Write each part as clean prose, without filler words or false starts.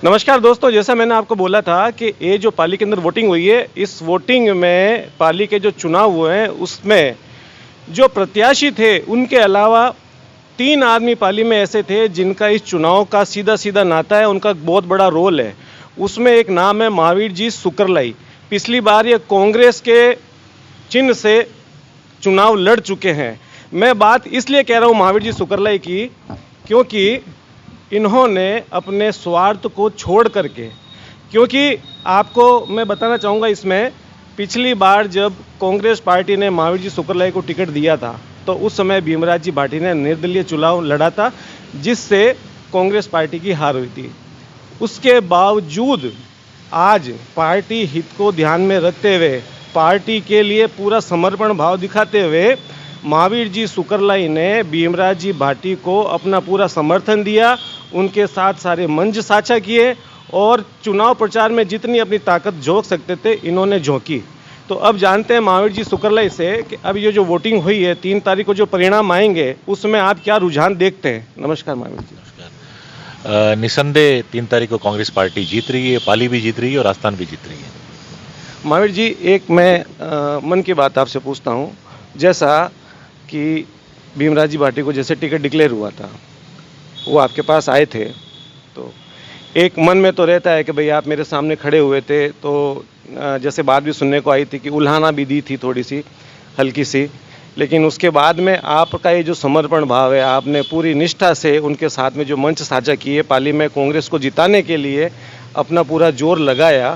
नमस्कार दोस्तों, जैसा मैंने आपको बोला था कि ये जो पाली के अंदर वोटिंग हुई है, इस वोटिंग में पाली के जो चुनाव हुए हैं उसमें जो प्रत्याशी थे उनके अलावा 3 आदमी पाली में ऐसे थे जिनका इस चुनाव का सीधा सीधा नाता है, उनका बहुत बड़ा रोल है। उसमें एक नाम है महावीर जी सुकरलाई। पिछली बार ये कांग्रेस के चिन्ह से चुनाव लड़ चुके हैं। मैं बात इसलिए कह रहा हूँ महावीर जी सुकरलाई की, क्योंकि इन्होंने अपने स्वार्थ को छोड़ करके, क्योंकि आपको मैं बताना चाहूँगा इसमें, पिछली बार जब कांग्रेस पार्टी ने महावीर जी सुकरलाई को टिकट दिया था तो उस समय भीमराज जी भाटी ने निर्दलीय चुनाव लड़ा था, जिससे कांग्रेस पार्टी की हार हुई थी। उसके बावजूद आज पार्टी हित को ध्यान में रखते हुए, पार्टी के लिए पूरा समर्पण भाव दिखाते हुए महावीर जी सुकरलाई ने भीमराज जी भाटी को अपना पूरा समर्थन दिया, उनके साथ सारे मंच साझा किए और चुनाव प्रचार में जितनी अपनी ताकत झोंक सकते थे इन्होंने झोंकी। तो अब जानते हैं महावीर जी सुकरलाई से कि अब ये जो वोटिंग हुई है 3 तारीख को जो परिणाम आएंगे उसमें आप क्या रुझान देखते हैं। नमस्कार महावीर जी। नमस्कार। निसंदेह 3 तारीख को कांग्रेस पार्टी जीत रही है, पाली भी जीत रही है और राजस्थान भी जीत रही है। महावीर जी, एक मैं मन की बात आपसे पूछता हूँ, जैसा कि भीमराज जी भाटी को जैसे टिकट डिक्लेयर हुआ था, वो आपके पास आए थे, तो एक मन में तो रहता है कि भाई आप मेरे सामने खड़े हुए थे, तो जैसे बात भी सुनने को आई थी कि उल्हाना भी दी थी थोड़ी सी हल्की सी, लेकिन उसके बाद में आपका ये जो समर्पण भाव है, आपने पूरी निष्ठा से उनके साथ में जो मंच साझा किए, पाली में कांग्रेस को जिताने के लिए अपना पूरा जोर लगाया,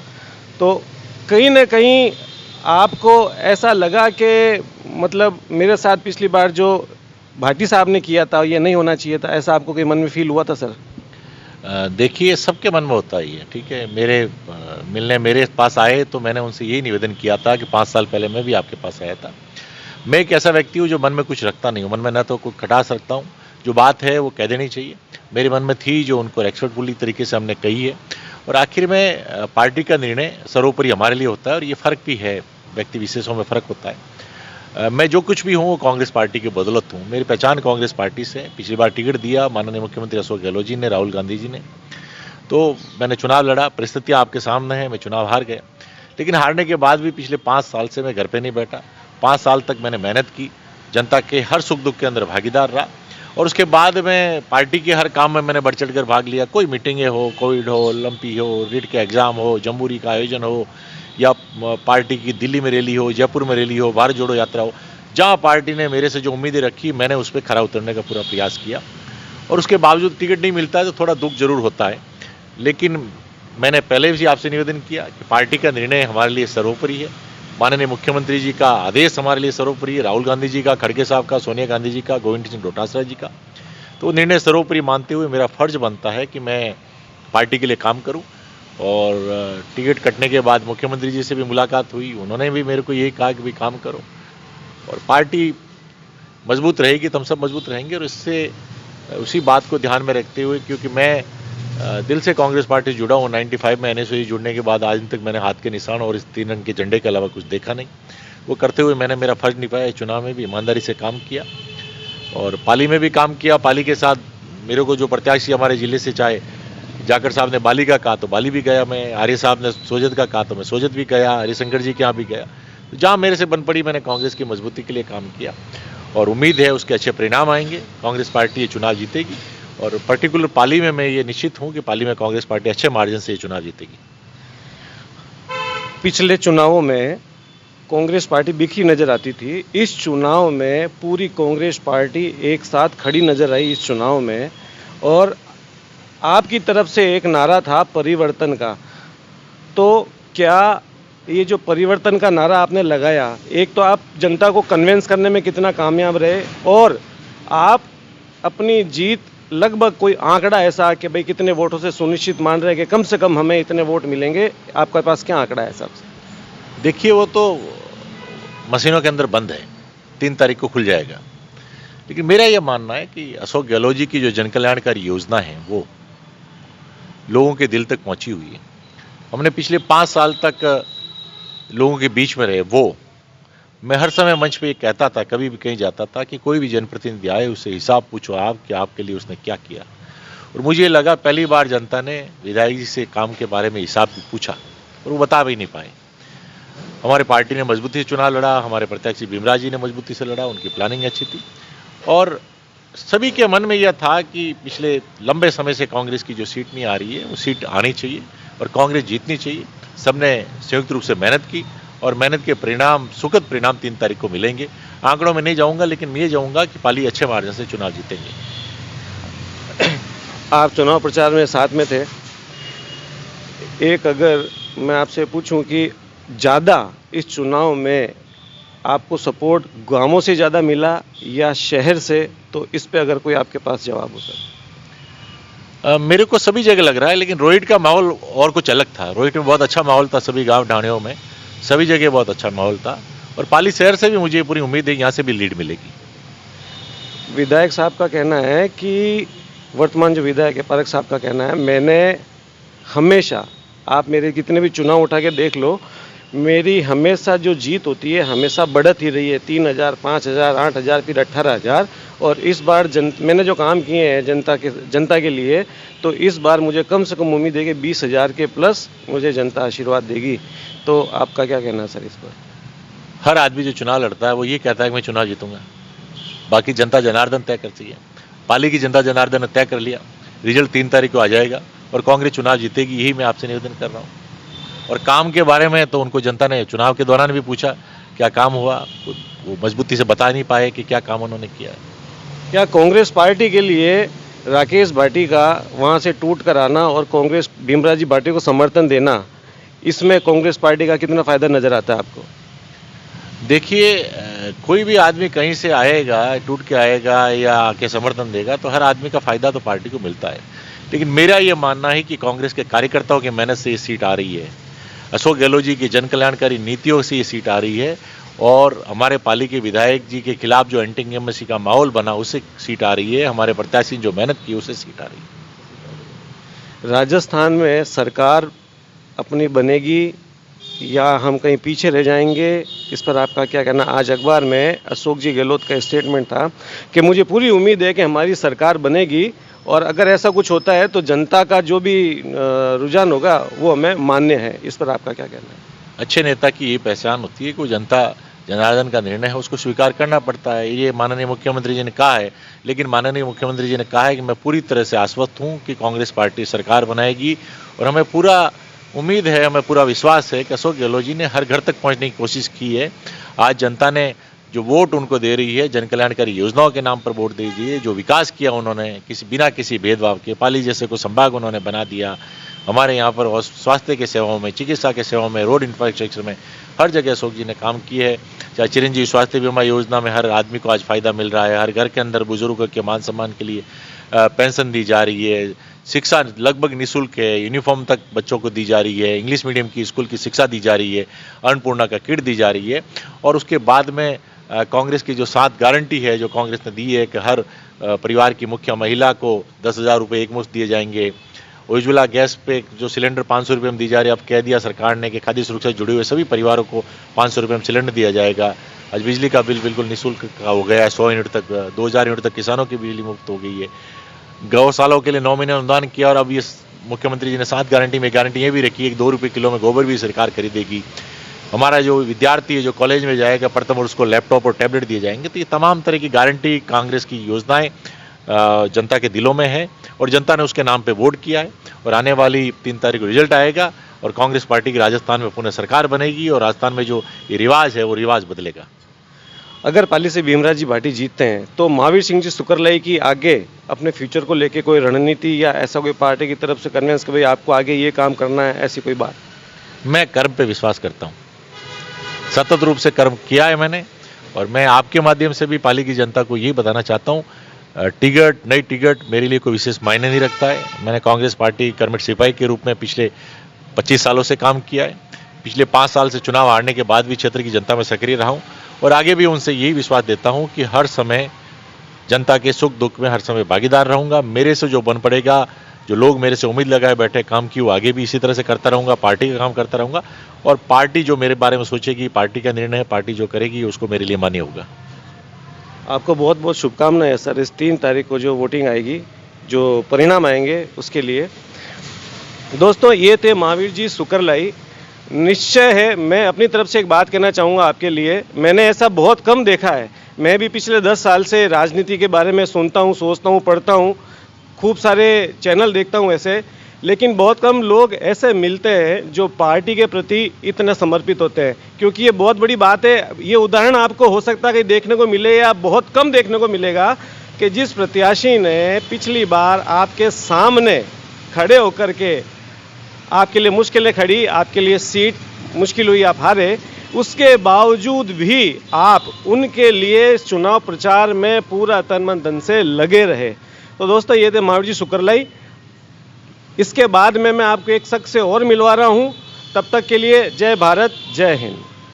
तो कहीं ना कहीं आपको ऐसा लगा कि मतलब मेरे साथ पिछली बार जो भाटी साहब ने किया था ये नहीं होना चाहिए था, ऐसा आपको कहीं मन में फील हुआ था सर? देखिए, सबके मन में होता ही है, ठीक है। मिलने मेरे पास आए तो मैंने उनसे यही निवेदन किया था कि 5 साल पहले मैं भी आपके पास आया था। मैं एक ऐसा व्यक्ति हूँ जो मन में कुछ रखता नहीं हूँ, मन में न तो कुछ खटास रखता हूँ, जो बात है वो कह देनी चाहिए। मेरे मन में थी जो उनको रेस्पेक्टफुली तरीके से हमने कही है, और आखिर में पार्टी का निर्णय सर्वोपरि हमारे लिए होता है, और ये फ़र्क भी है, व्यक्ति विशेषों में फ़र्क होता है। मैं जो कुछ भी हूँ वो कांग्रेस पार्टी की बदौलत हूँ। मेरी पहचान कांग्रेस पार्टी से। पिछली बार टिकट दिया माननीय मुख्यमंत्री अशोक गहलोत जी ने, राहुल गांधी जी ने, तो मैंने चुनाव लड़ा। परिस्थितियाँ आपके सामने हैं, मैं चुनाव हार गया, लेकिन हारने के बाद भी पिछले 5 साल से मैं घर पे नहीं बैठा। 5 साल तक मैंने मेहनत की, जनता के हर सुख दुख के अंदर भागीदार रहा, और उसके बाद में पार्टी के हर काम में मैंने बढ़ चढ़ कर भाग लिया। कोई मीटिंगें हो, कोविड हो, ओलंपी हो, रीट के एग्ज़ाम हो, जम्बूरी का आयोजन हो, या पार्टी की दिल्ली में रैली हो, जयपुर में रैली हो, भारत जोड़ो यात्रा हो, जहाँ पार्टी ने मेरे से जो उम्मीदें रखी मैंने उस पर खरा उतरने का पूरा प्रयास किया, और उसके बावजूद टिकट नहीं मिलता है तो थोड़ा दुख जरूर होता है। लेकिन मैंने पहले भी आपसे निवेदन किया कि पार्टी का निर्णय हमारे लिए सर्वोपरि है। माननीय मुख्यमंत्री जी का आदेश हमारे लिए सर्वोपरि है, राहुल गांधी जी का, खड़गे साहब का, सोनिया गांधी जी का, गोविंद सिंह डोटासरा जी का। तो निर्णय सर्वोपरि मानते हुए मेरा फर्ज बनता है कि मैं पार्टी के लिए काम करूं। और टिकट कटने के बाद मुख्यमंत्री जी से भी मुलाकात हुई, उन्होंने भी मेरे को यही कहा कि भाई काम करो, और पार्टी मजबूत रहेगी तो हम सब मजबूत रहेंगे। और इससे उसी बात को ध्यान में रखते हुए, क्योंकि मैं दिल से कांग्रेस पार्टी से जुड़ा हूँ, 95 में एनएसयूआई जुड़ने के बाद आज तक मैंने हाथ के निशान और इस 3 रंग के झंडे के अलावा कुछ देखा नहीं। वो करते हुए मैंने मेरा फर्ज निभाया। इस चुनाव में भी ईमानदारी से काम किया, और पाली में भी काम किया। पाली के साथ मेरे को जो प्रत्याशी हमारे ज़िले से, चाहे जाकर साहब ने बाली का कहा तो बाली भी गया मैं, आर्य साहब ने सोजत का कहा तो मैं सोजत भी गया, हरिशंकर जी के यहाँ भी गया। तो जहाँ मेरे से बन पड़ी मैंने कांग्रेस की मजबूती के लिए काम किया, और उम्मीद है उसके अच्छे परिणाम आएंगे। कांग्रेस पार्टी ये चुनाव जीतेगी, और पर्टिकुलर पाली में मैं ये निश्चित हूँ कि पाली में कांग्रेस पार्टी अच्छे मार्जिन से ये चुनाव जीतेगी। पिछले चुनावों में कांग्रेस पार्टी बिखरी नजर आती थी, इस चुनाव में पूरी कांग्रेस पार्टी एक साथ खड़ी नजर आई इस चुनाव में, और आपकी तरफ से एक नारा था परिवर्तन का। तो क्या ये जो परिवर्तन का नारा आपने लगाया, एक तो आप जनता को कन्विंस करने में कितना कामयाब रहे, और आप अपनी जीत लगभग कोई आंकड़ा ऐसा कि भाई कितने वोटों से सुनिश्चित मान रहे हैं कि कम से कम हमें इतने वोट मिलेंगे, आपके पास क्या आंकड़ा है साहब? देखिए, वो तो मशीनों के अंदर बंद है, 3 तारीख को खुल जाएगा। लेकिन मेरा यह मानना है कि अशोक गहलोत जी की जो जनकल्याणकारी योजना है वो लोगों के दिल तक पहुंची हुई है। हमने पिछले 5 साल तक लोगों के बीच में रहे। वो मैं हर समय मंच पे ये कहता था, कभी भी कहीं जाता था, कि कोई भी जनप्रतिनिधि आए उससे हिसाब पूछो आप कि आपके लिए उसने क्या किया। और मुझे लगा पहली बार जनता ने विधायक जी से काम के बारे में हिसाब पूछा और वो बता भी नहीं पाए। हमारी पार्टी ने मजबूती से चुनाव लड़ा, हमारे प्रत्याशी भीमराज जी ने मजबूती से लड़ा, उनकी प्लानिंग अच्छी थी और सभी के मन में यह था कि पिछले लंबे समय से कांग्रेस की जो सीट नहीं आ रही है वो सीट आनी चाहिए और कांग्रेस जीतनी चाहिए। सबने संयुक्त रूप से मेहनत की और मेहनत के परिणाम, सुखद परिणाम 3 तारीख को मिलेंगे। आंकड़ों में नहीं जाऊंगा, लेकिन मैं ये जाऊंगा कि पाली अच्छे मार्जिन से चुनाव जीतेंगे। आप चुनाव प्रचार में साथ में थे। एक अगर मैं आपसे पूछूं कि ज़्यादा इस चुनाव में आपको सपोर्ट गांवों से ज़्यादा मिला या शहर से, तो इस पे अगर कोई आपके पास जवाब हो सके। मेरे को सभी जगह लग रहा है, लेकिन रोहित का माहौल और कुछ अलग था। रोहित में बहुत अच्छा माहौल था, सभी गांव ढाणियों में सभी जगह बहुत अच्छा माहौल था और पाली शहर से भी मुझे पूरी उम्मीद है यहाँ से भी लीड मिलेगी। विधायक साहब का कहना है कि वर्तमान जो विधायक है पारक साहब का कहना है, मैंने हमेशा, आप मेरे कितने भी चुनाव उठा के देख लो, मेरी हमेशा जो जीत होती है हमेशा बढ़त ही रही है। 3,000, 5,000, 8,000, फिर 18,000। और इस बार मैंने जो काम किए हैं जनता के लिए, तो इस बार मुझे कम से कम उम्मीद है कि 20,000 के प्लस मुझे जनता आशीर्वाद देगी। तो आपका क्या कहना है सर इस पर? हर आदमी जो चुनाव लड़ता है वो ये कहता है कि मैं चुनाव जीतूंगा, बाकी जनता जनार्दन तय करती है। पाली की जनता जनार्दन ने तय कर लिया, रिजल्ट 3 तारीख को आ जाएगा और कांग्रेस चुनाव जीतेगी, यही मैं आपसे निवेदन कर रहा हूँ। और काम के बारे में तो उनको जनता ने चुनाव के दौरान भी पूछा क्या काम हुआ, वो मजबूती से बता नहीं पाए कि क्या काम उन्होंने किया है। क्या कांग्रेस पार्टी के लिए राकेश भाटी का वहाँ से टूट कर आना और कांग्रेस भीमराज जी भाटी को समर्थन देना, इसमें कांग्रेस पार्टी का कितना फायदा नजर आता है आपको? देखिए, कोई भी आदमी कहीं से आएगा, टूट के आएगा या आके समर्थन देगा, तो हर आदमी का फायदा तो पार्टी को मिलता है। लेकिन मेरा ये मानना है कि कांग्रेस के कार्यकर्ताओं की मेहनत से ये सीट आ रही है, अशोक गहलोत जी की जन कल्याणकारी नीतियों से ये सीट आ रही है और हमारे पाली के विधायक जी के खिलाफ जो एंटी इंकम्बेंसी का माहौल बना उससे सीट आ रही है, हमारे प्रत्याशी जो मेहनत की उससे सीट आ रही है। राजस्थान में सरकार अपनी बनेगी या हम कहीं पीछे रह जाएंगे, इस पर आपका क्या कहना? आज अखबार में अशोक जी गहलोत का स्टेटमेंट था कि मुझे पूरी उम्मीद है कि हमारी सरकार बनेगी और अगर ऐसा कुछ होता है तो जनता का जो भी रुझान होगा वो हमें मान्य है। इस पर आपका क्या कहना है? अच्छे नेता की ये पहचान होती है कि जनता जनार्दन का निर्णय है उसको स्वीकार करना पड़ता है। ये माननीय मुख्यमंत्री जी ने कहा है, लेकिन माननीय मुख्यमंत्री जी ने कहा है कि मैं पूरी तरह से आश्वस्त हूँ कि कांग्रेस पार्टी सरकार बनाएगी और हमें पूरा उम्मीद है, हमें पूरा विश्वास है कि अशोक गहलोत जी ने हर घर तक पहुँचने की कोशिश की है। आज जनता ने जो वोट उनको दे रही है, जन कल्याणकारी योजनाओं के नाम पर वोट दे दीजिए, जो विकास किया उन्होंने बिना किसी भेदभाव के, पाली जैसे को संभाग उन्होंने बना दिया, हमारे यहाँ पर स्वास्थ्य के सेवाओं में, चिकित्सा के सेवाओं में, रोड इंफ्रास्ट्रक्चर में हर जगह अशोक जी ने काम किए है। चाहे चिरंजीवी स्वास्थ्य बीमा योजना में हर आदमी को आज फायदा मिल रहा है, हर घर के अंदर बुजुर्गों के मान सम्मान के लिए पेंशन दी जा रही है, शिक्षा लगभग निःशुल्क है, यूनिफॉर्म तक बच्चों को दी जा रही है, इंग्लिश मीडियम की स्कूल की शिक्षा दी जा रही है, अन्नपूर्णा का किट दी जा रही है। और उसके बाद में कांग्रेस की जो 7 गारंटी है जो कांग्रेस ने दी है कि हर परिवार की मुख्य महिला को 10,000 रुपये एकमुश्त दिए जाएंगे। उज्ज्वला गैस पे जो सिलेंडर 500 रुपये में दी जा रही है, अब कह दिया सरकार ने कि खाद्य सुरक्षा से जुड़े हुए सभी परिवारों को 500 रुपये में सिलेंडर दिया जाएगा। आज बिजली का बिल बिल्कुल निःशुल्क का हो गया है, 100 यूनिट तक, 2,000 यूनिट तक किसानों की बिजली मुफ्त हो गई है। गौशालाओं के लिए 9 महीने अनुदान किया और अब ये मुख्यमंत्री जी ने 7 गारंटी में गारंटी ये भी रखी है कि 2 रुपये किलो में गोबर भी सरकार खरीदेगी। हमारा जो विद्यार्थी है जो कॉलेज में जाएगा प्रथम और उसको लैपटॉप और टैबलेट दिए जाएंगे। तो ये तमाम तरह की गारंटी कांग्रेस की योजनाएं जनता के दिलों में है और जनता ने उसके नाम पे वोट किया है और आने वाली 3 तारीख को रिजल्ट आएगा और कांग्रेस पार्टी की राजस्थान में पुनः सरकार बनेगी और राजस्थान में जो ये रिवाज है वो रिवाज बदलेगा। अगर पाली से भीमराज जी भाटी जीतते हैं तो महावीर सिंह जी सुकरलाई की आगे अपने फ्यूचर को लेके कोई रणनीति या ऐसा कोई पार्टी की तरफ से कन्वेंस कि भाई आपको आगे ये काम करना है, ऐसी कोई बात? मैं कर्म पे विश्वास करता हूँ, सतत रूप से कर्म किया है मैंने और मैं आपके माध्यम से भी पाली की जनता को यही बताना चाहता हूँ, टिकट नई टिकट मेरे लिए कोई विशेष मायने नहीं रखता है। मैंने कांग्रेस पार्टी कर्मठ सिपाही के रूप में पिछले 25 सालों से काम किया है। पिछले 5 साल से चुनाव हारने के बाद भी क्षेत्र की जनता में सक्रिय रहा हूँ और आगे भी उनसे यही विश्वास देता हूँ कि हर समय जनता के सुख दुख में हर समय भागीदार रहूँगा। मेरे से जो बन पड़ेगा, जो लोग मेरे से उम्मीद लगाए बैठे काम की, वो आगे भी इसी तरह से करता रहूँगा, पार्टी का काम करता रहूँगा और पार्टी जो मेरे बारे में सोचेगी, पार्टी का निर्णय है, पार्टी जो करेगी उसको मेरे लिए मान्य होगा। आपको बहुत बहुत शुभकामनाएं सर। इस 3 तारीख को जो वोटिंग आएगी जो परिणाम आएंगे उसके लिए। दोस्तों, ये थे महावीर जी सुकरलाई। निश्चय है, मैं अपनी तरफ से एक बात कहना चाहूँगा आपके लिए, मैंने ऐसा बहुत कम देखा है। मैं भी पिछले 10 साल से राजनीति के बारे में सुनता हूँ, सोचता हूँ, पढ़ता हूँ, खूब सारे चैनल देखता हूँ ऐसे, लेकिन बहुत कम लोग ऐसे मिलते हैं जो पार्टी के प्रति इतना समर्पित होते हैं, क्योंकि ये बहुत बड़ी बात है। ये उदाहरण आपको हो सकता है कि देखने को मिले या बहुत कम देखने को मिलेगा कि जिस प्रत्याशी ने पिछली बार आपके सामने खड़े होकर के आपके लिए मुश्किलें खड़ी, आपके लिए सीट मुश्किल हुई, आप हारे, उसके बावजूद भी आप उनके लिए चुनाव प्रचार में पूरा तन मन धन से लगे रहे। तो दोस्तों, ये थे महावीर जी सुकरलाई। इसके बाद में मैं आपको एक शख्स से और मिलवा रहा हूँ। तब तक के लिए जय भारत, जय हिंद।